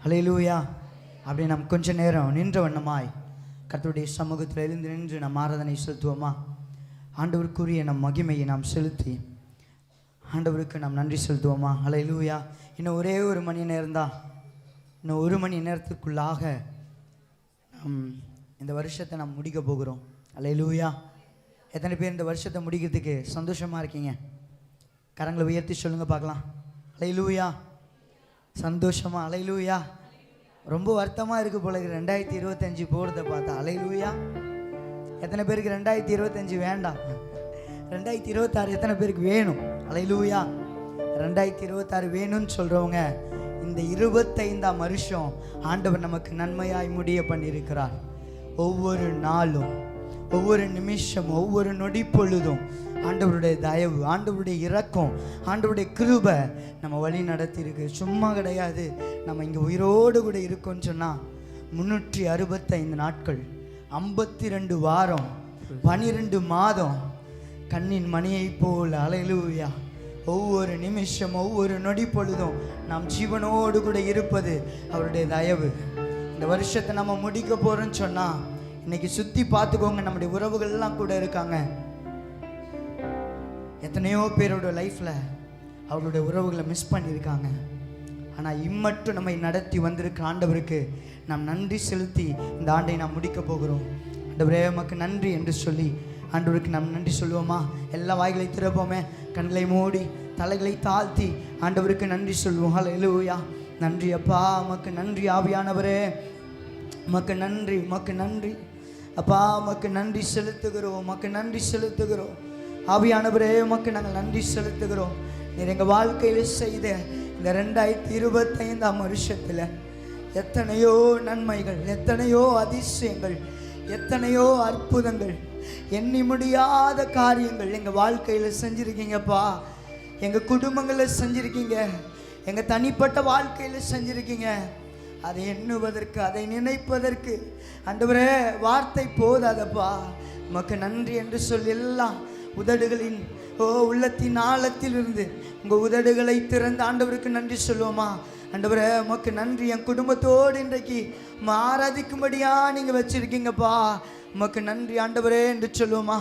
ஹல்லேலூயா. அப்படி நாம் கொஞ்ச நேரம் நின்ற வண்ணமாய் கர்த்தருடைய சமூகத்தில் எழுந்து நின்று நாம் ஆராதனை செலுத்துவோமா? ஆண்டவருக்குரிய நம் மகிமையை நாம் செலுத்தி ஆண்டவருக்கு நாம் நன்றி செலுத்துவோமா? ஹல்லேலூயா. இன்னும் ஒரே ஒரு மணி நேரம் தான், இன்னும் ஒரு மணி நேரத்திற்குள்ளாக இந்த வருஷத்தை நாம் முடிக்க போகிறோம். ஹல்லேலூயா. எத்தனை பேர் இந்த வருஷத்தை முடிக்கிறதுக்கு சந்தோஷமாக இருக்கீங்க? கரங்களை உயர்த்தி சொல்லுங்கள் பார்க்கலாம். ஹல்லேலூயா. சந்தோஷமா? ஹல்லேலூயா. ரொம்ப வருத்தமாக இருக்குது போல 2025 போகிறத பார்த்தா. ஹல்லேலூயா. எத்தனை பேருக்கு 2025 வேண்டாம்? 2026 எத்தனை பேருக்கு வேணும்? ஹல்லேலூயா. 2026 வேணும்னு சொல்கிறவங்க இந்த 25ஆம் வருஷம் ஆண்டவர் நமக்கு நன்மையாய் முடிய பண்ணியிருக்கிறார். ஒவ்வொரு நாளும், ஒவ்வொரு நிமிஷம், ஒவ்வொரு நொடி பொழுதும் ஆண்டவருடைய தயவு, ஆண்டவருடைய இரக்கம், ஆண்டவருடைய கிருபை நம்ம வழி நடத்தியிருக்கு. சும்மா கிடையாது. நம்ம இங்கே உயிரோடு கூட இருக்கோன்னு சொன்னால் 365 நாட்கள், 52 வாரம், 12 மாதம், கண்ணின் மணியை போல். ஹல்லேலூயா. ஒவ்வொரு நிமிஷம், ஒவ்வொரு நொடி பொழுதும் நாம் ஜீவனோடு கூட இருப்பது அவருடைய தயவு. இந்த வருஷத்தை நம்ம முடிக்க போகிறோன்னு சொன்னால் இன்னைக்கு சுற்றி பார்த்துக்கோங்க. நம்முடைய உறவுகள்லாம் கூட இருக்காங்க. எத்தனையோ பேரோட லைஃப்பில் அவருடைய உறவுகளை மிஸ் பண்ணியிருக்காங்க. ஆனால் இம்மட்டும் நம்மை நடத்தி வந்திருக்க ஆண்டவருக்கு நாம் நன்றி செலுத்தி இந்த ஆண்டை நாம் முடிக்க போகிறோம். ஆண்டவரே உமக்கு நன்றி என்று சொல்லி ஆண்டவருக்கு நாம் நன்றி சொல்லுவோமா? எல்லா வாய்களை திறப்போமே, கண்களை மூடி தலைகளை தாழ்த்தி ஆண்டவருக்கு நன்றி சொல்லுவோம். ஹல்லேலூயா. நன்றி அப்பா, உமக்கு நன்றி. ஆவியானவரே உமக்கு நன்றி, உமக்கு நன்றி அப்பா, உமக்கு நன்றி செலுத்துகிறோம், உமக்கு நன்றி செலுத்துகிறோம். ஆவியானவரே உமக்கு நாங்கள் நன்றி செலுத்துகிறோம். நீர் எங்கள் வாழ்க்கையில் செய்த இந்த 2025ஆம் வருஷத்தில் எத்தனையோ நன்மைகள், எத்தனையோ அதிசயங்கள், எத்தனையோ அற்புதங்கள், எண்ணி முடியாத காரியங்கள் எங்கள் வாழ்க்கையில் செஞ்சுருக்கீங்கப்பா. எங்கள் குடும்பங்களில் செஞ்சுருக்கீங்க, எங்கள் தனிப்பட்ட வாழ்க்கையில் செஞ்சுருக்கீங்க. அதை எண்ணுவதற்கு, அதை நினைப்பதற்கு ஆண்டவரே வார்த்தை போதாதப்பா. உமக்கு நன்றி என்று சொல்லி எல்லாம் உதடுகளின் உள்ளத்தின் ஆழத்தில் இருந்து உங்கள் உதடுகளை திறந்து ஆண்டவருக்கு நன்றி சொல்லுவோமா? ஆண்டவரே உமக்கு நன்றி. என் குடும்பத்தோடு இன்றைக்கு ஆராதிக்கும்படியா நீங்கள் வச்சுருக்கீங்கப்பா. உமக்கு நன்றி ஆண்டவரே என்று சொல்லுவோமா?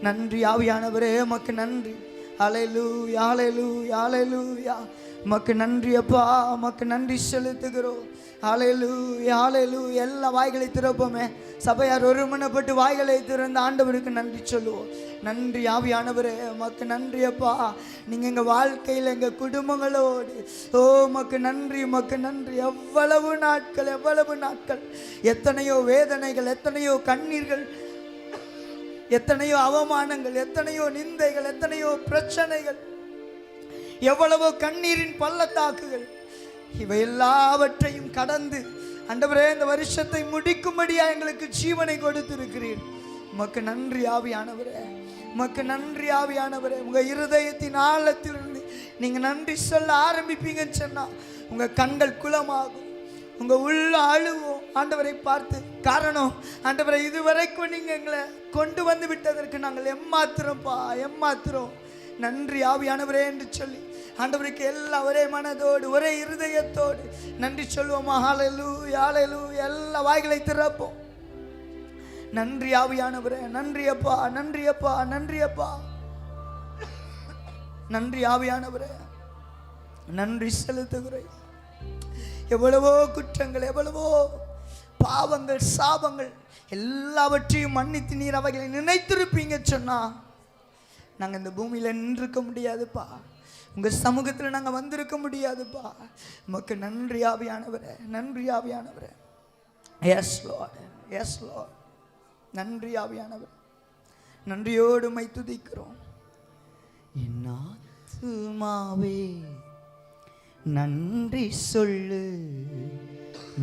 நன்றி ஆவியானவரே உமக்கு நன்றி. ஹல்லேலூயா, ஹல்லேலூயா, ஹல்லேலூயா. உமக்கு நன்றி அப்பா, உமக்கு நன்றி செலுத்துகிறோம். ஹல்லேலூயா, ஹல்லேலூயா. எல்லா வாய்களை திறப்போமே. சபையார் ஒருமனப்பட்டு வாய்களை திறந்து ஆண்டவருக்கு நன்றி சொல்லுவோம். நன்றி ஆவியானவரே உமக்கு நன்றி அப்பா. நீங்கள் எங்கள் வாழ்க்கையில், எங்கள் குடும்பங்களோடு உமக்கு நன்றி, உமக்கு நன்றி. எவ்வளவு நாட்கள், எவ்வளவு நாட்கள், எத்தனையோ வேதனைகள், எத்தனையோ கண்ணீர்கள், எத்தனையோ அவமானங்கள், எத்தனையோ நிந்தைகள், எத்தனையோ பிரச்சனைகள், எவ்வளவோ கண்ணீரின் பள்ளத்தாக்குகள், இவை எல்லாவற்றையும் கடந்து ஆண்டவரே இந்த வருஷத்தை முடிக்கும்படியா எங்களுக்கு ஜீவனை கொடுத்திருக்கிறீர். உமக்கு நன்றி ஆவியானவரே, உமக்கு நன்றி ஆவியானவரே. உங்கள் இருதயத்தின் ஆழத்திலிருந்து நீங்கள் நன்றி சொல்ல ஆரம்பிப்பீங்கன்னு சொன்னால் உங்கள் கண்கள் குளமாகும், உங்கள் உள்ள அழுவோம் ஆண்டவரை பார்த்து. காரணம் ஆண்டவரை இதுவரைக்கும் நீங்கள் எங்களை கொண்டு வந்து விட்டதற்கு நாங்கள் எம்மாத்திரம்ப்பா, எம்மாத்திரம். நன்றி ஆவியானவரே என்று சொல்லி ஆண்டவருக்கு எல்லாம் ஒரே மனதோடு, ஒரே இருதயத்தோடு நன்றி சொல்லுவோமா? ஹல்லேலூயா, ஹல்லேலூயா. எல்லா வாய்களை திறப்போம். நன்றி ஆவியானவரே, நன்றி அப்பா, நன்றி அப்பா, நன்றி அப்பா, நன்றி ஆவியானவரே, நன்றி செலுத்துகிறேன். எவ்வளவோ குற்றங்கள், எவ்வளவோ பாவங்கள், சாபங்கள் எல்லாவற்றையும் மன்னித்து நீர் அவைகளை நினைத்திருப்பீங்க சொன்னா நாங்கள் இந்த பூமியில் நின்றுக்க முடியாதுப்பா. உங்கள் சமூகத்தில் நாங்கள் வந்திருக்க முடியாதுப்பா. உமக்கு நன்றி ஆவியானவரே, நன்றி ஆவியானவரே. Yes lord, yes lord. நன்றி ஆவியானவரே, நன்றியோடு மை துதிக்கிறோம். என் ஆத்துமாவே நன்றி சொல்லு,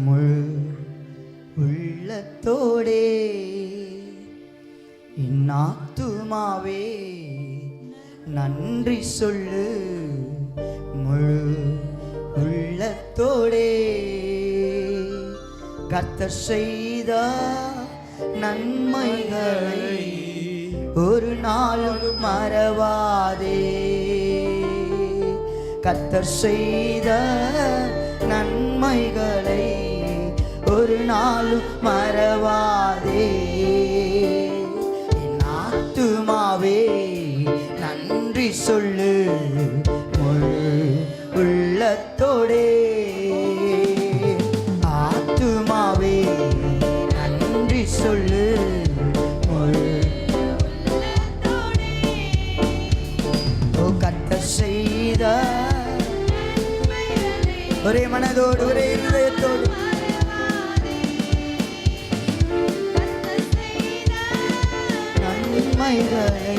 முழு உள்ளத்தோடே. என் ஆத்துமாவே நன்றி சொல்லு, முழு உள்ளத்தோடே. கர்த்தர் செய்த நன்மைகளை ஒரு நாளும் மறவாதே. கர்த்தர் செய்த நன்மை நன்மைகளை ஒரு நாளும் மறவாதே. என் ஆத்துமாவே நன்றி சொல்லு முழு உள்ளத்தோடே. ஆத்துமாவே நன்றி சொல்லு முழு உள்ளத்தோடே. ஓ கர்த்தர் செய்த ஒரே மனதோடு ஒரே இதயத்தோடு நன்மைகளை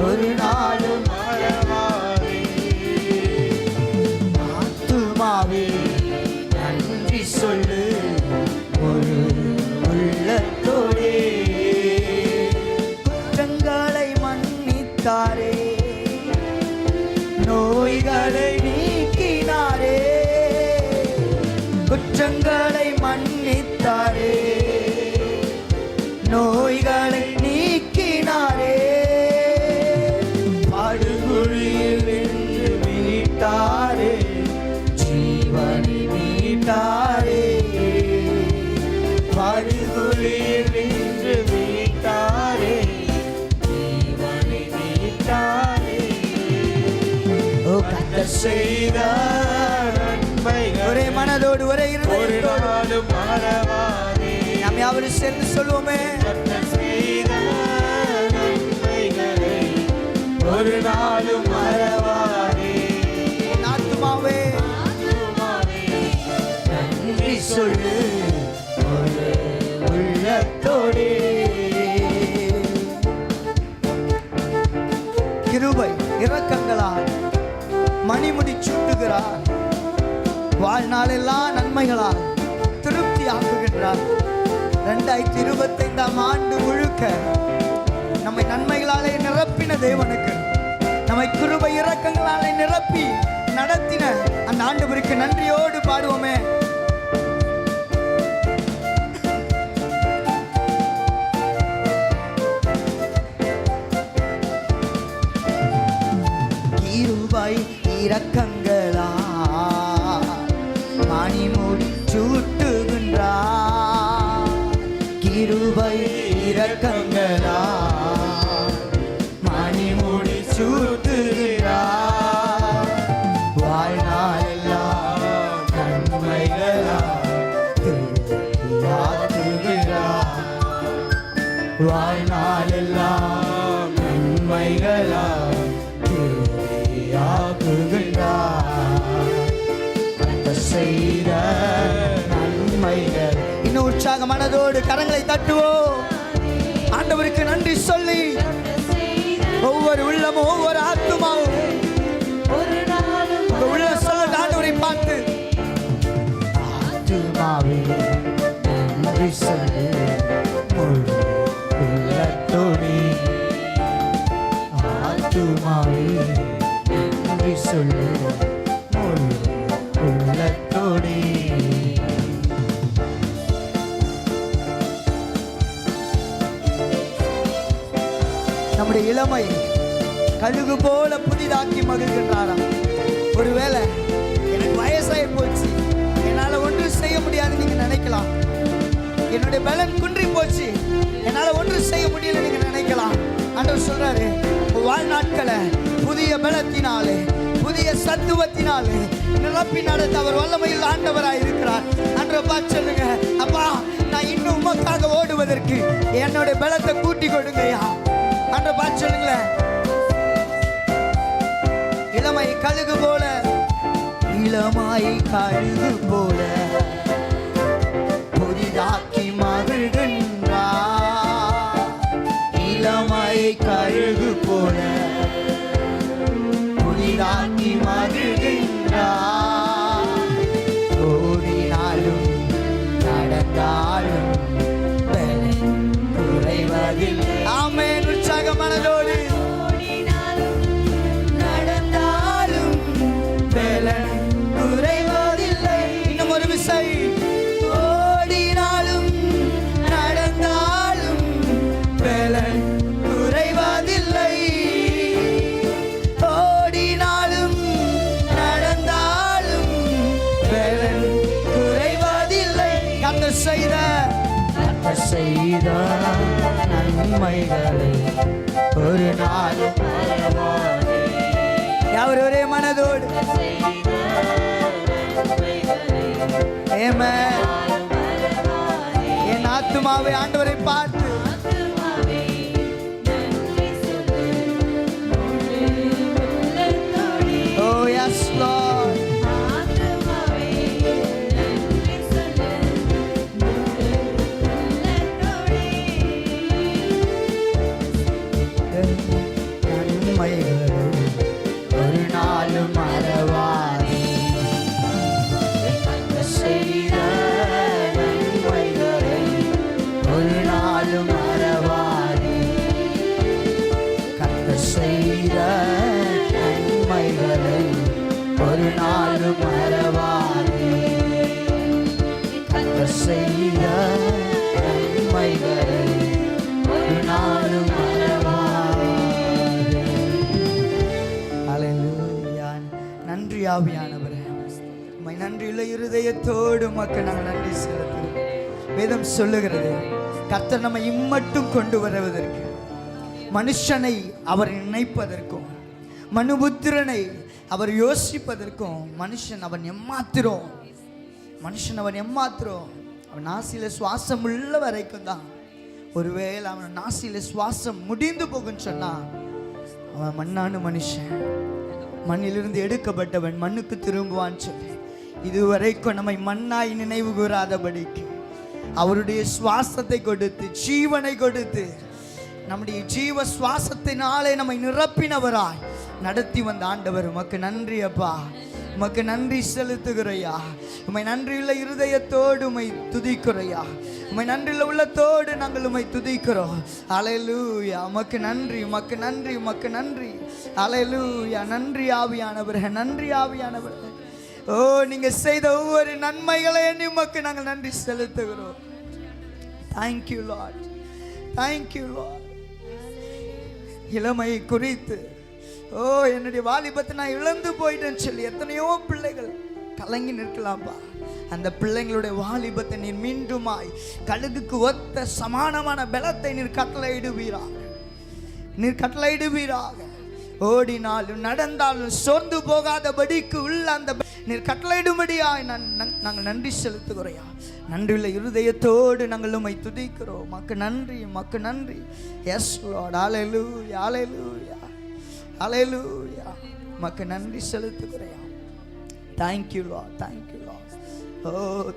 ஒரு நாளும் மறவாதே. ஆத்துமாவே நன்றி சொல்லு ஒரு உள்ளத்தோடே. குற்றங்களை மன்னித்தாரே, நோய்களை நீக்கினாரே. குற்றங்களை மன்னித்தாரே, நோய்களை நீக்கினாரே. படுகுழியில் நின்று மீட்டாரே, ஜீவனை மீட்டாரே. படுகுழியில் நின்று மீட்டாரே, ஜீவனை மீட்டாரே. ஓ கர்த்தர் செய்த ஒரே மனதோடு ஒரே இருதயத்தோடு மறவாதே. நாம் யாவரும் சேர்ந்து சொல்லுவோமே, கர்த்தர் செய்த நன்மைகளை ஒரு நாளும் மறவாதே. என் ஆத்துமாவே நன்றி சொல்லு ஒரு உள்ளத்தோடே. கிருபை இரக்கங்களால் மணிமுடி சூட்டுகிறார், வாழ்நாளெல்லாம் நன்மைகளால் திருப்தி ஆக்குகின்றார். 2025 ஆண்டு முழுக்க நம்மை நன்மைகளாலே நிரப்பின தேவனுக்கு, நம்மை கிருபை இரக்கங்களாலே நிரப்பி நடத்தின அந்த ஆண்டவருக்கு நன்றியோடு பாடுவோமே. கிருபை இரக்கங்களா மணிமுடி சூட்டுகின்றார். கிருபை இரக்கங்களா மணிமுடி சூட்டுகிறார். வாழ்நாளெல்லாம் நன்மைகளா திருப்தியாக்குகிறார். வாழ்நாளெல்லாம் நன்மைகளா திருப்தியாக்குகிறார். செய்த நன்மைகள். இன்னும் உற்சாக மனதோடு கரங்களை தட்டுவோம், ஆண்டவருக்கு நன்றி சொல்லி ஒவ்வொரு உள்ளமும் ஒவ்வொரு ஆத்துமாவும் உள்ள சொல்ல ஆண்டவரை பார்த்து, ஆத்துமாவே நன்றி சொல்லி முழு உள்ளத்தோடு. ஆத்துமாவே நன்றி சொல்லி முழு உள்ளத்தோடே. நம்முடைய இளமை கழுகு போல புதிதாக்கி மகிழ்கின்றாராம். ஒருவேளை எனக்கு வயசாகி போச்சு, என்னால் ஒன்றும் செய்ய முடியாது நீங்க நினைக்கலாம். என்னுடைய பலன் குன்றி போச்சு, என்னால் ஒன்றும் செய்ய முடியல நீங்க நினைக்கலாம். ஆண்டவர் சொல்றாரு, வாழ்நாட்களை புதிய பலத்தினாலே புதிய சத்துவத்தினாலே நிரப்பி நடத்த அவர் வல்லமையில் ஆண்டவராய் இருக்கிறார். அன்று பார்த்து சொல்லுங்க, அப்பா நான் இன்னும் உமக்காக ஓடுவதற்கு என்னுடைய பலத்தை கூட்டி கொடுங்கய்யா. அன்று பார்த்து சொல்லுங்களேன், இளமை கழுகு போல, இளமாய் கழுகு போல புதிதாக்கி மகிழ்கின்றார். இளமை கழுகு போல புதிதாக்கி மகிழ்கின்றார். ஓடினாலும் நடந்தாலும் குறைவதில்லை. ஆமென். உற்சாக மனதோடு நடந்தாலும் பலன் குறைவதில்லை. இன்னும் ஒரு செய்த நன்மைகளை ஒரு நாள் யாவர் ஒரே மனதோடு என் ஆத்துமாவை ஆண்டவரை பார்த்து oh yes Lord ஒரு நாளும் மறவாதே செய்த நன்மைகளை ஒரு நாளும் மறவாதே கர்த்தர் செய்த நன்மைகளை ஒரு நாளும் மறவாதே கர்த்தர் செய்த நன்மைகளை ஒரு நாளும் நன்றி ஆவியானவரே, உம்மை நன்றியுள்ள இருதயத்தோடு மக்கள் நாங்கள் நன்றி செலுத்துகிறோம். வேதம் சொல்லுகிறது, கர்த்தர் நம்மை இம்மட்டும் கொண்டு வருவதற்கு, மனுஷனை அவர் நினைப்பதற்கும் மனுபுத்திரனை அவர் யோசிப்பதற்கும் மனுஷன் அவன் எம்மாத்திரம் அவன் நாசியில சுவாசம் உள்ள வரைக்கும் தான். ஒருவேளை அவன் நாசியில சுவாசம் முடிந்து போகுன்னு சொன்னா அவன் மண்ணான மனுஷன், மண்ணிலிருந்து எடுக்கப்பட்டவன், மண்ணுக்கு திரும்புவான்னு சொல்லி இதுவரைக்கும் நம்மை மண்ணாய் நினைவு கூறாதபடிக்கு அவருடைய சுவாசத்தை கொடுத்து ஜீவனை கொடுத்து நம்முடைய ஜீவ சுவாசத்தினாலே நம்மை நிரப்பினவராய் நடத்தி வந்த ஆண்டவர் உமக்கு நன்றி அப்பா, உமக்கு நன்றி செலுத்துகிறையா. உம்மை நன்றியுள்ள இருதயத்தோடு உம்மை துதிக்கிறோயா, உம்மை நன்றியுள்ள உள்ளத்தோடு நாங்கள் உம்மை துதிக்கிறோம். அல்லேலூயா, உமக்கு நன்றி, உமக்கு நன்றி, உமக்கு நன்றி. அல்லேலூயா, நன்றி ஆவியானவர், நன்றி ஆவியானவர். ஓ, நீங்க செய்த ஒவ்வொரு நன்மைகளை எண்ணி உமக்கு நாங்கள் நன்றி செலுத்துகிறோம். Thank you lord, thank you Lord. இளமை குறித்து என்னுடைய வாலிபத்தை நான் இழந்து போயிட்டேன்னு சொல்லி எத்தனையோ பிள்ளைகள் கலங்கி நிற்கலாம்பா. அந்த பிள்ளைங்களுடைய வாலிபத்தை நீர் மீண்டுமாய் கழுகுக்கு ஒத்த சமானமான பலத்தை நீர் கட்டளையிடுவீராக. ஓடினாலும் நடந்தாலும் சோர்ந்து போகாதபடிக்கு உள்ள அந்த நீர் கட்டளையிடும்படியாய் நாங்கள் நன்றி செலுத்துகிறோம். நன்றியுள்ள இருதயத்தோடு நாங்கள் உம்மை துதிக்கிறோம். மக்கு நன்றி, மக்கு நன்றி. எஸ் லார்ட், அல்லேலூயா, அல்லேலூயா, அல்லேலூயா. மக்கு நன்றி செலுத்துகிறோம். Thank you lord, thank you lord. Oh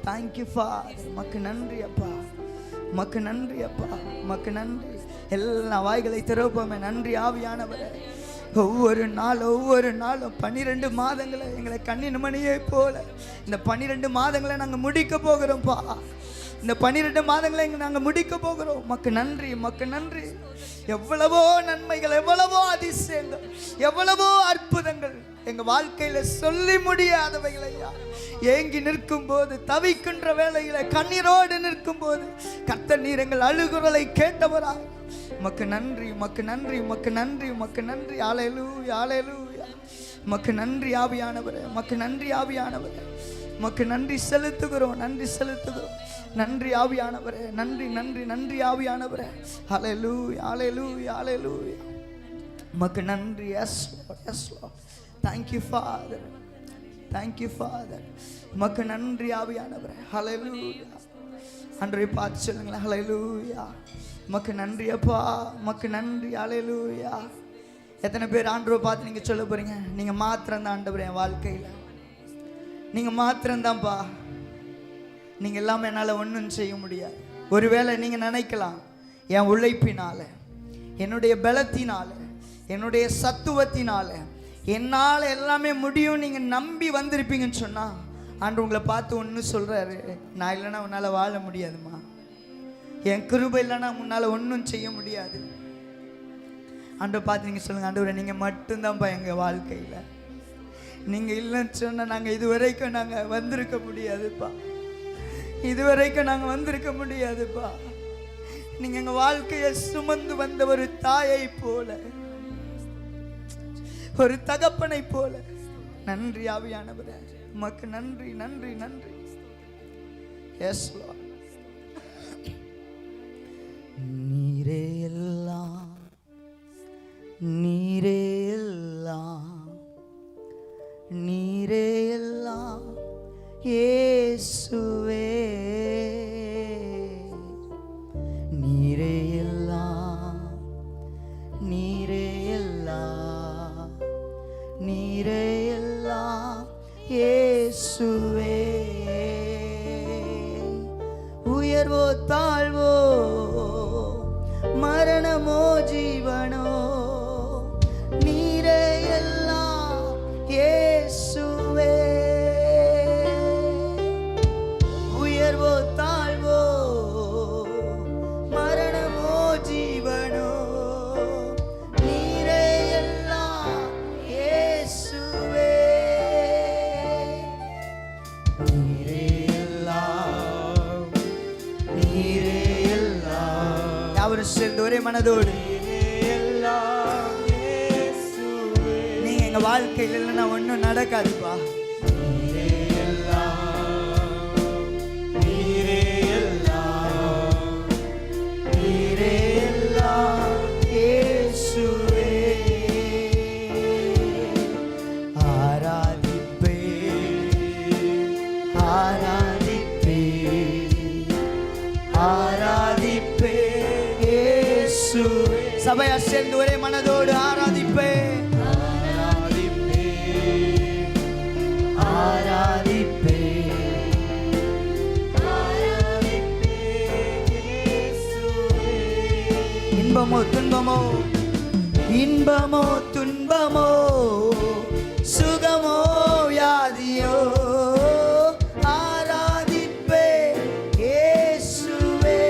thank you father. மக்கு நன்றி அப்பா, மக்கு நன்றி அப்பா, மக்கு நன்றி. எல்லா வாய்களை திறப்போமே. நன்றி ஆவியானவரே. ஒவ்வொரு நாளும் 12 மாதங்களை எங்களை கண்ணின் மணியை போல இந்த 12 மாதங்களை நாங்கள் முடிக்க போகிறோம்ப்பா. இந்த 12 மாதங்களை நாங்கள் முடிக்க போகிறோம். மக்கு நன்றி, மக்கு நன்றி. எவ்வளவோ நன்மைகள், எவ்வளவோ அதிசயங்கள், எவ்வளவோ அற்புதங்கள் எங்க வாழ்க்கையில சொல்லி முடியாதவைகளையா. ஏங்கி நிற்கும் போது, தவிக்கின்ற வேளையில, கண்ணீரோடு நிற்கும் போது கர்த்தர் நீர் எங்கள் அழுகுரலை கேட்டவரா. மக்கு நன்றி, மக்கு நன்றி, மக்கு நன்றி, மக்கு நன்றி. அல்லேலூயா, அல்லேலூயா. மக்கு நன்றி ஆவியானவரே, மக்கு நன்றி ஆவியானவரே. மக்கு நன்றி செலுத்துகிறோம், நன்றி செலுத்துகிறோம். நன்றி ஆவியானவரே, நன்றி நன்றி நன்றி ஆவியானவரே. அல்லேலூயா, அல்லேலூயா, அல்லேலூயா. மக்கு நன்றி. Yes lord, yes lord. Thank you father, thank you father. மக்கு நன்றி ஆவியானவரே. அல்லேலூயா. அன்றைய பார்த்து சொல்லுங்களேன், அல்லேலூயா. மக்கு நன்றி அப்பா, மக்கு நன்றி. அல்லேலூயா. எத்தனை பேர் ஆண்டவரை பார்த்து நீங்க சொல்ல போறீங்க, நீங்க மாத்திரம் தான் ஆண்டவர் என் வாழ்க்கையில், நீங்க மாத்திரம்தான்ப்பா, நீங்க எல்லாமே என்னால் ஒன்றும் செய்ய முடியாது. ஒருவேளை நீங்க நினைக்கலாம், என் உழைப்பினால, என்னுடைய பலத்தினால, என்னுடைய சத்துவத்தினால என்னால் எல்லாமே முடியும் நீங்க நம்பி வந்திருப்பீங்கன்னு சொன்னா, ஆண்டவர் உங்களை பார்த்து ஒன்று சொல்றாரு, நான் இல்லைன்னா உன்னால் வாழ முடியாதுமா, என் கிருபை இல்லைன்னா உன்னால் ஒன்றும் செய்ய முடியாது. ஆண்டவர் பார்த்து நீங்கள் சொல்லுங்கள், ஆண்டவரை நீங்கள் மட்டும்தான்ப்பா எங்கள் வாழ்க்கையில், நீங்கள் இல்லைன்னு சொன்னால் நாங்கள் இதுவரைக்கும் நாங்கள் வந்திருக்க முடியாதுப்பா, இதுவரைக்கும் நாங்கள் வந்திருக்க முடியாதுப்பா. நீங்கள் எங்கள் வாழ்க்கையை சுமந்து வந்த ஒரு தாயை போல, ஒரு தகப்பனை போல. நன்றி ஆவியானவரே, உமக்கு நன்றி, நன்றி, நன்றி. Yes lord. இயேசுவே நீரே எல்லாம், நீரே எல்லாம், நீரே எல்லாம் இயேசுவே. உயர்வோ தாழ்வோ, மரணமோ ஜீவனோ, நீரே எல்லாம் இயேசுவே. உயர்வோ தாழ்வோ, மரணமோ ஜீவனோ, நீரே எல்லாம் இயேசுவே. நீரே எல்லாம், நீரே எல்லாம். யாவரும் சேர்ந்து ஒரே மனதோடு நீங்க எங்க வாழ்க்கையில் இல்லைன்னா ஒன்றும் நடக்காதுப்பா. சபையா சேர்ந்து ஒரே மனதோடு ஆராதிப்பே, ஆராதிப்பே, இன்பமோ துன்பமோ, இன்பமோ துன்பமோ, சுகமோ வியாதியோ, ஆராதிப்பே இயேசுவே.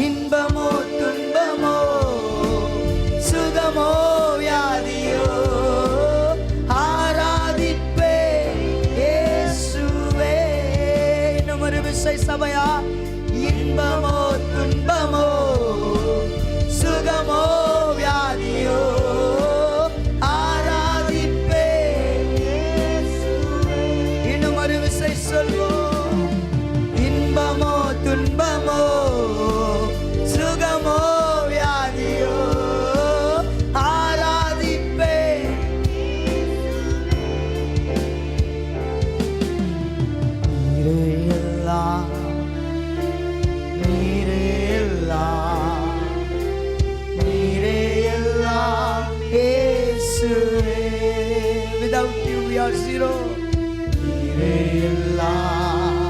இன்பமோ துன்பமோ, சுகமோ வியாதியோ, ஆராதிப்பே இயேசுவே. இன்னும் ஒரு விசை சபையா, இன்பமோ துன்பமோ, சுகமோ வியாதியோ, ஆராதிப்பே இயேசுவே. இன்னும் ஒரு விசை சொல்வோம், இன்பமோ துன்பமோ, சுகமோ வியாதியோ, ஆராதிப்பே. நீரே எல்லாம், நீரே எல்லாம், நீரே எல்லாம் இயேசுவே. Without you we are zero. நீரே எல்லாம்,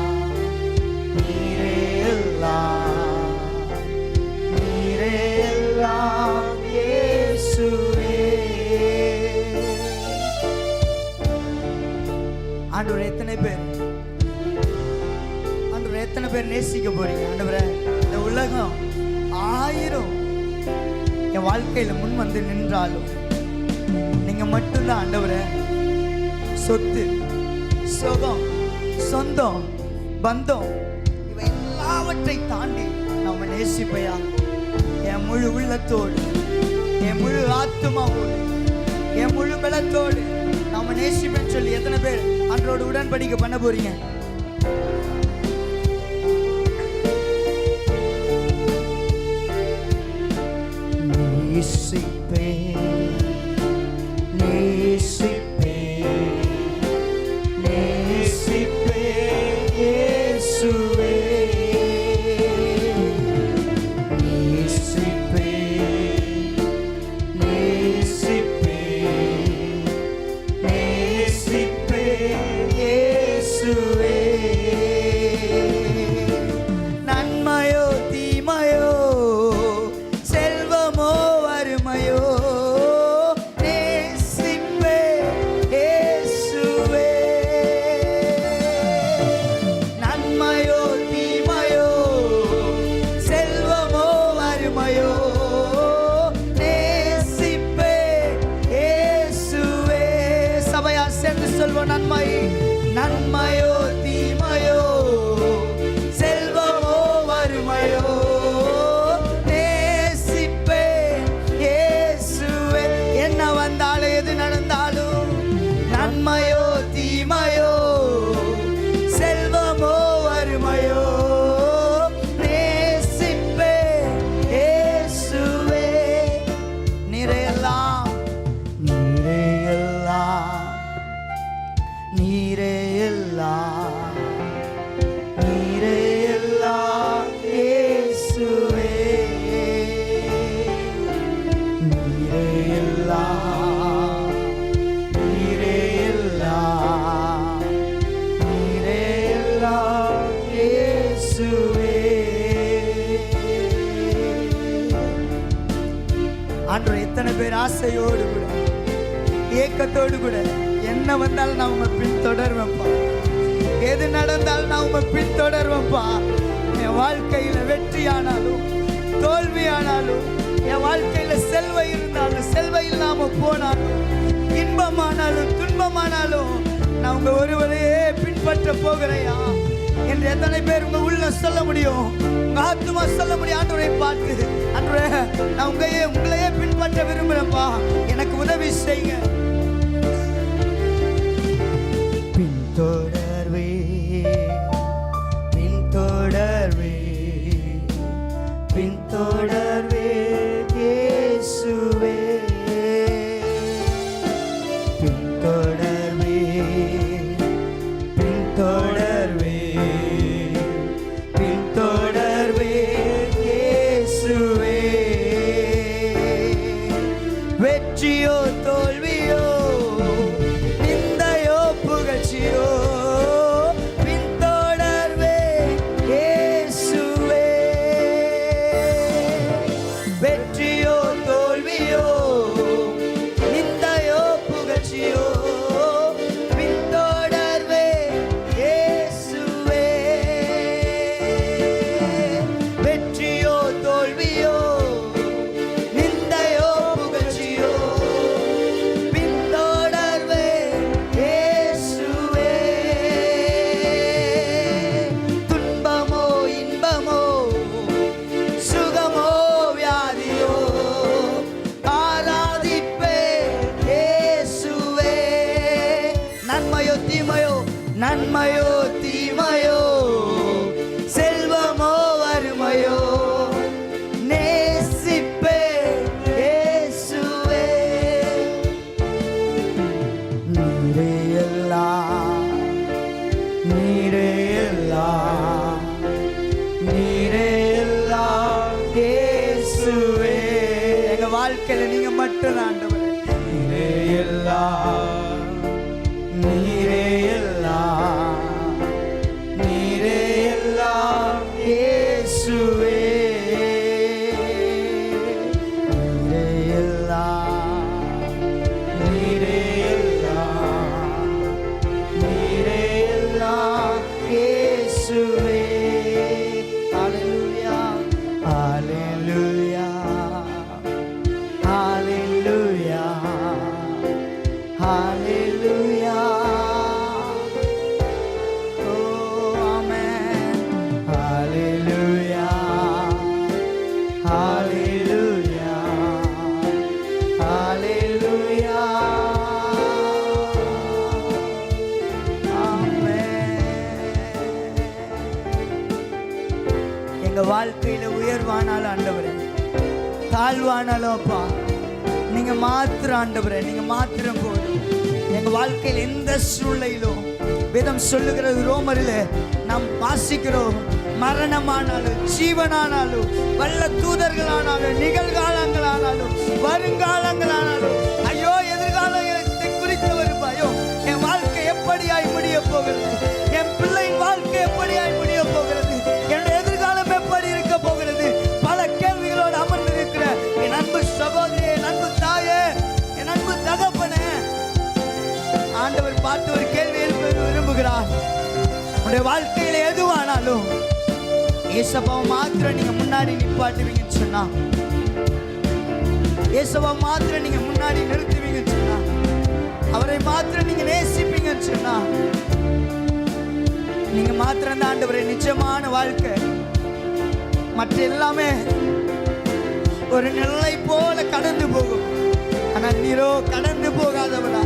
நீரே எல்லாம், நீரே எல்லாம் இயேசுவே. ஆண்டவரே, எத்தனை பேர் ஆண்டவரே, எத்தனை பேர் நேசிக்க போறீங்க ஆண்டவரே? இந்த உலகம் 1000 என் வாழ்க்கையில முன் வந்து நின்றாலும் நீங்க மட்டும்தான் ஆண்டவரே. சொத்து, சுகம், சொந்தம், பந்தம், இவை எல்லாவற்றை தாண்டி நாம நேசிப்பையா. என் முழு உள்ளத்தோடு, என் முழு ஆத்துமாவோடு, என் முழு பலத்தோடு நாம நேசிப்பேன்னு சொல்லி எத்தனை பேர் அன்றோடு உடன்படிக்கை பண்ண போறீங்க? நேசிப்பே, நேசிப்பே, நேசிப்பே இயேசுவே. நேசிப்பே, நேசிப்பே, நேசிப்பே இயேசுவே. நன்மையோ தீமையோ, செல்வமோ வறுமையோ, நேசிப்பே நீரே எல்லாம், நீரே எல்லாம் இயேசுவே, நீரே எல்லாம், நீரே எல்லாம், நீரே எல்லாம் இயேசுவே. ஆண்டவரே, எத்தனை பேர் ஆசையோடு கூட ஏக்கத்தோடு கூட என்ன வந்தாலும் நான் உங்க பின்தொடர்வேன்ப்பா, எது நடந்தாலும் நான் உங்க பின்தொடர்வேன்ப்பா. என் வாழ்க்கையில வெற்றியானாலும் தோல்வியானாலும், என் வாழ்க்கையில செல்வம் இருந்தாலும் செல்வம் இல்லாம போனாலும், இன்பமானாலும் துன்பமானாலும் நான் உங்க ஒருவரையே பின்பற்ற போகிறேயா என்று எத்தனை பேர் உங்க உள்ள சொல்ல முடியும்? உங்க ஆத்துமா சொல்ல முடியும்? ஆண்டவரை பார்த்து, ஆண்டவரே நான் உங்களையே பின்பற்ற விரும்புறேன்ப்பா, எனக்கு உதவி செய்யுங்க. பின்தொடர்வே, பின்தொடர்வே, பின்தொடர்வே இயேசுவே, பின்தொடர்வே, பின்தொடர்வே, பின்தொடர்வே இயேசுவே. வெற்றியோ தோல்வியோ, நிந்தையோ புகழ்ச்சியோ, பின்தொடர்வே இயேசுவே. வெற்றியோ தோல்வியோ, நிந்தையோ புகழ்ச்சியோ, பின்தொடர்வே இயேசுவே. வெற்றியோ தோல்வியோ, நிந்தையோ புகழ்ச்சியோ, பின்தொடர்வே இயேசுவே. துன்பமோ இன்பமோ, சுகமோ வியாதியோ, ஆராதிப்பே இயேசுவே. நன்மையோ தீமையோ, நன்மையோ தீமையோ, செல்வமோ வறுமையோ, நேசிப்பே இயேசுவே. நீரே எல்லாம், நீரே எல்லாம், நீரே எல்லாம் இயேசுவே. எங்க வாழ்க்கையில நீங்க மட்டும் ஆண்டவரே. நீரே எல்லாம், நீரே எல்லாம், நீரே எல்லாம் இயேசுவே. நீரே எல்லாம், நீரே எல்லாம், நீரே எல்லாம் இயேசுவே. ஹல்லேலூயா, ஹல்லேலூயா, ஹல்லேலூயா, ஹல்லேலூயா. Oh, amen. Hallelujah, hallelujah, hallelujah, amen. எங்க வாழ்க்கையில உயர்வானாலும் ஆண்டவரே, தாழ்வானாலும் அப்பா, நீங்க மாத்திரம் ஆண்டவரே, நீங்க மாத்திரம் போதும். எங்க வாழ்க்கையில் எந்த சூழ்நிலையிலும் வேதம் சொல்லுகிறது, ரோமரில் நாம் வாசிக்கிறோம், மரணமானாலும் ஜீவனானாலும் வல்ல தூதர்களானாலும் நிகழ்காலங்களானாலும் வருங்காலங்களானாலும், ஐயோ எதிர்காலம் எனக்கு குறித்த ஒரு பயம். என் வாழ்க்கை எப்படியாய் முடிய போகிறது? என் பிள்ளையின் வாழ்க்கை எப்படியாய் முடிய போகிறது? என்னுடைய எதிர்காலம் எப்படி இருக்க போகிறது? பல கேள்விகளோடு அமர்ந்திருக்கிற என் அன்பு சகோதரியே, என் அன்பு தாயே, என் அன்பு தகப்பனே, ஆண்டவர் பார்த்து ஒரு கேள்வி எழுப்ப விரும்புகிறார். உங்களுடைய வாழ்க்கையில எதுவானாலும் ஏசப்பாவை மாத்திரம் நீங்க முன்னாடி நிப்பாட்டுவீங்கன்னு சொன்னா, ஏசப்பா மாத்திரம் நீங்க முன்னாடி நிறுத்துவீங்கன்னு சொன்னா, அவரை மாத்திரம் நீங்க நேசிப்பீங்கன்னு சொன்னா, நீங்க மாத்திரம் தான் ஆண்டவரே நிஜமான வாழ்க்கை. மற்ற எல்லாமே ஒரு நிழலை போல கடந்து போகும். ஆனா நீரோ கடந்து போகாதவரா,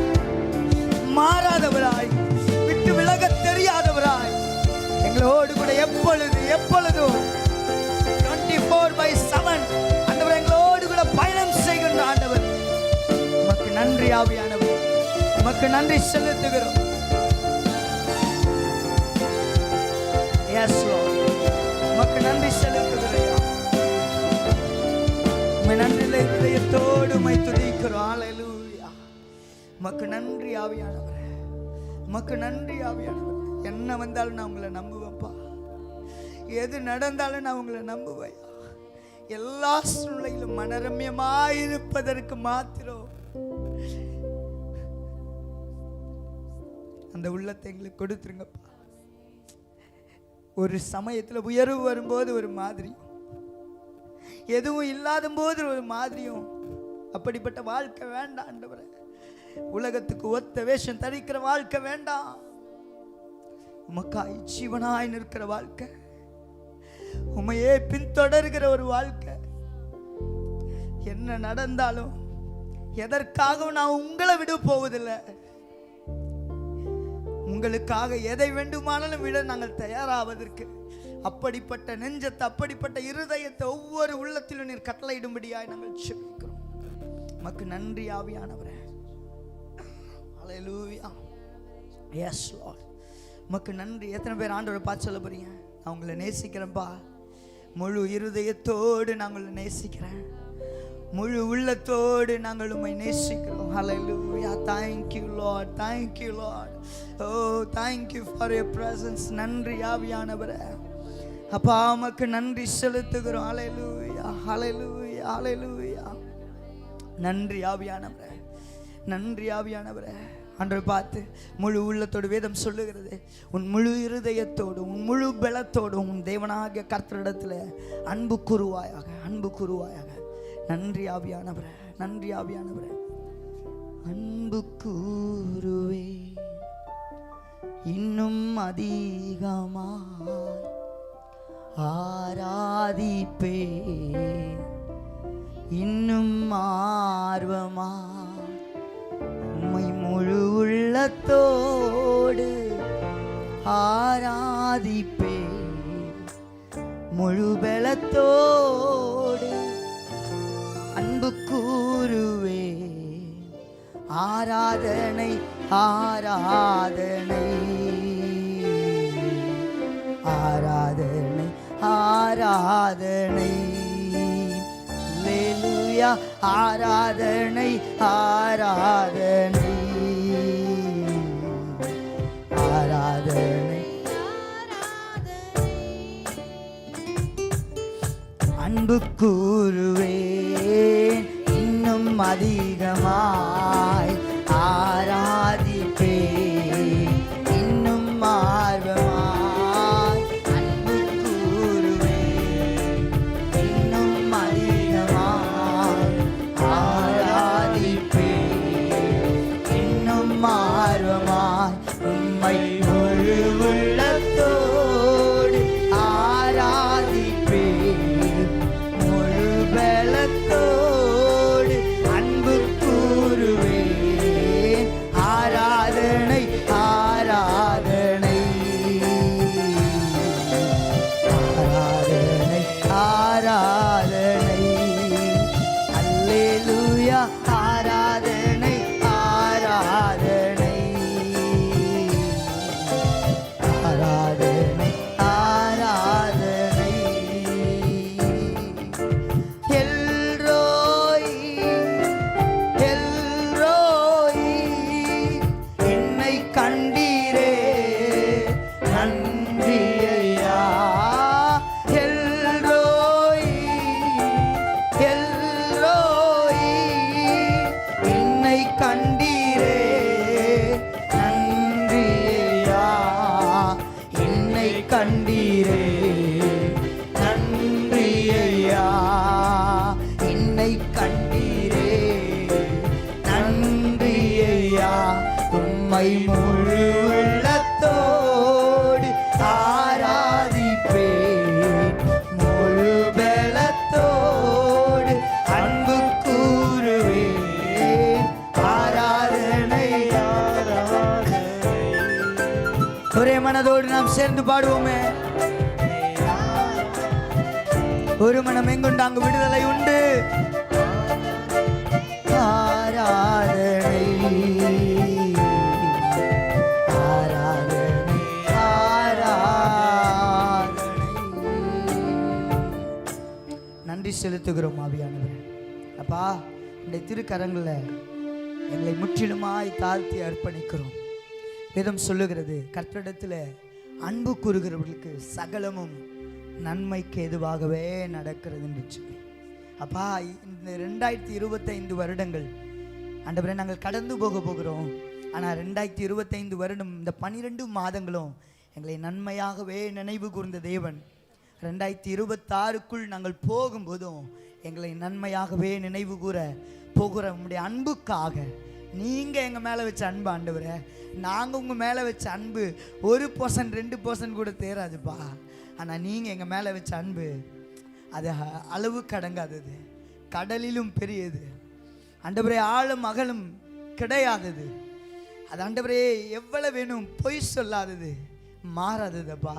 மாறாதவராய், விட்டு விலக தெரியாதவராய், எங்களோடு கூட எப்பொழுதும் 24/7 ஆண்டவர் எங்களோடு கூட பயணம் செய்கின்ற ஆண்டவர். உமக்கு நன்றி ஆவியானவர், உமக்கு நன்றி செலுத்துகிறோம். உமக்கு நன்றி செலுத்துகிறோம். உம்மை நன்றி இதயத்தோடு உம்மை துதிக்கிறோம். ஹல்லேலூயா. உமக்கு நன்றி ஆவியானவரே, உமக்கு நன்றி ஆவியானவரே. என்ன வந்தாலும் நான் உங்களை நம்புவேன்ப்பா. எது நடந்தாலும் நான் உங்களை நம்புவேன். எல்லா சூழ்நிலையிலும் மனரம்யமாயிருப்பதற்கு மாத்திரம் அந்த உள்ளத்தை எங்களுக்கு கொடுத்துருங்கப்பா. ஒரு சமயத்தில் உயர்வு வரும்போது ஒரு மாதிரியும், எதுவும் இல்லாத போது ஒரு மாதிரியும், அப்படிப்பட்ட வாழ்க்கை வேண்டாம் ஆண்டவரே. உலகத்துக்கு ஒத்த வேஷம் தரிக்கிற வாழ்க்கை வேண்டாம். உமக்காய் ஜீவனாய் நிற்கிற வாழ்க்கை, உமையே பின்தொடர்கிற ஒரு வாழ்க்கை. என்ன நடந்தாலும் எதற்காகவும் நான் உங்களை விட போவதில்லை. உங்களுக்காக எதை வேண்டுமானாலும் விட நாங்கள் தயாராவதற்கு அப்படிப்பட்ட நெஞ்சத்தை, அப்படிப்பட்ட இருதயத்தை ஒவ்வொரு உள்ளத்திலும் நீர் கட்டளையிடும்படியாய் நாங்கள் ஜெபிக்கிறோம். உமக்கு நன்றி ஆவியானவரே. ஹல்லேலூயா. எஸ் லார்ட், உமக்கு நன்றி. எத்தனை பேர் ஆண்டவரை பார்த்து சொல்ல போறீங்க? நான் உங்களை நேசிக்கிறேன்ப்பா, முழு இருதயத்தோடு நான் உங்களை நேசிக்கிறேன், முழு உள்ளத்தோடு நாங்கள் உம்மை நேசிக்கிறோம். ஹல்லேலூயா. Thank you Lord, thank you Lord. Oh, thank you for your presence. நன்றி ஆவியானவரே. அப்பா உமக்கு நன்றி செலுத்துகிறோம். ஹல்லேலூயா, ஹல்லேலூயா, ஹல்லேலூயா. நன்றி ஆவியானவரே, நன்றி ஆவியானவரே. ஆண்டவரை பார்த்து முழு உள்ளத்தோடு வேதம் சொல்லுகிறது, உன் முழு இருதயத்தோடு உன் முழு பலத்தோடு உன் தேவனாகிய கர்த்தரிடத்தில் அன்பு கூறுவாயாக, அன்பு கூறுவாயாக. நன்றி ஆவியானவரே, நன்றி ஆவியானவரே. அன்பு கூறுவே இன்னும் அதிகமாய் ஆராதிப்பே, இன்னும் ஆர்வமாய் உம்மை முழு உள்ளத்தோடு ஆராதிப்பே, முழு பலத்தோடு அன்பு கூறுவே. ஆராதனை ஆராதனை ஆராதனை ஆராதனை. அல்லேலூயா. ஆராதனை ஆராதனை ஆராதனை. அன்பு கூறுவேன் இன்னும் அதிகமாய் ஆராதிப்பேன், இன்னும் ஆர்வமாய் அன்பு கூறுவேன், இன்னும் அதிகமாய் ஆராதிப்பேன், இன்னும் ஆர்வமாய் உம்மை முழு உள்ளத்தோடு ஆராதிப்பேன், முழு பலத்தோடு அன்பு கூறுவேன். ஆராதனை ஆராதனை ஆராதனை ஆராதனை. அல்லேலூயா. ஆராதனை ஆராதனை ஆராதனை ஆராதனை. எல்ரோய் எல்ரோய் என்னை கண்டீரே நன்றி ஐயா. எல்ரோய் எல்ரோய் என்னை கண்டீரே நன்றி ஐயா. என்னை கண்டீரே நன்றி ஐயா. என்னை கண்டீரே நன்றி ஐயா. உம்மை முழு உள்ளத்தோடு ஆராதிப்பேன், முழு பலத்தோடு அன்பு கூறுவேன். ஆராதனை ஆராதனை. ஒரே மனதோடு நாம் சேர்ந்து பாடுவோமே. ஒரு மனம் எங்குண்டு அங்கு விடுதலை உண்டு. ஆராதனை ஆராதனை ஆராதனை. செலுத்துகிறோம் ஆவியானவரே. அப்பா, இந்த திருக்கரங்களில் எங்களை முற்றிலுமாய் தாழ்த்தி அர்ப்பணிக்கிறோம். வேதம் சொல்லுகிறது, கர்த்தரிடத்தில் அன்பு கூறுகிறவர்களுக்கு சகலமும் நன்மைக்கு எதுவாகவே நடக்கிறது என்று சொல்லி. அப்பா, இந்த 2025 வருடங்கள் ஆண்டவரே நாங்கள் கடந்து போகிறோம். ஆனால் 2025 வருடம் இந்த 12 மாதங்களும் எங்களை நன்மையாகவே நினைவு கூர்ந்த தேவன் 2026க்குள் நாங்கள் போகும்போதும் எங்களை நன்மையாகவே நினைவு கூற போகிற உங்களுடைய அன்புக்காக நீங்கள் எங்கள் மேலே வச்ச அன்பு ஆண்டவரே, நாங்கள் உங்கள் மேலே வச்ச அன்பு 1% 2% கூட தேராதுப்பா. ஆனால் நீங்கள் எங்கள் மேலே வச்ச அன்பு அது அளவு கடங்காதது, கடலிலும் பெரியது ஆண்டவரே, ஆழம் அகலும் கிடையாதது. அது ஆண்டவரே எவ்வளவு வேணும் பொய் சொல்லாதது, மாறாததுப்பா.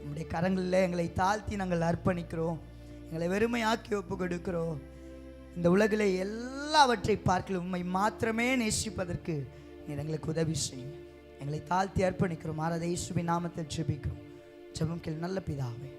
நம்முடைய கரங்களில் எங்களை தாழ்த்தி நாங்கள் அர்ப்பணிக்கிறோம். எங்களை வெறுமையாக்கி ஒப்பு கொடுக்கிறோம். இந்த உலகிலே எல்லாவற்றை பார்க்கலாம் உண்மை மாத்திரமே நேசிப்பதற்கு நீர் எங்களுக்கு உதவி செய்யும். எங்களை தாழ்த்தி அர்ப்பணிக்கிறோம். மாறாத இயேசுவின் நாமத்தில் ஜெபிக்கிறோம். ஜெபம் கேள் நல்ல பிதாவே.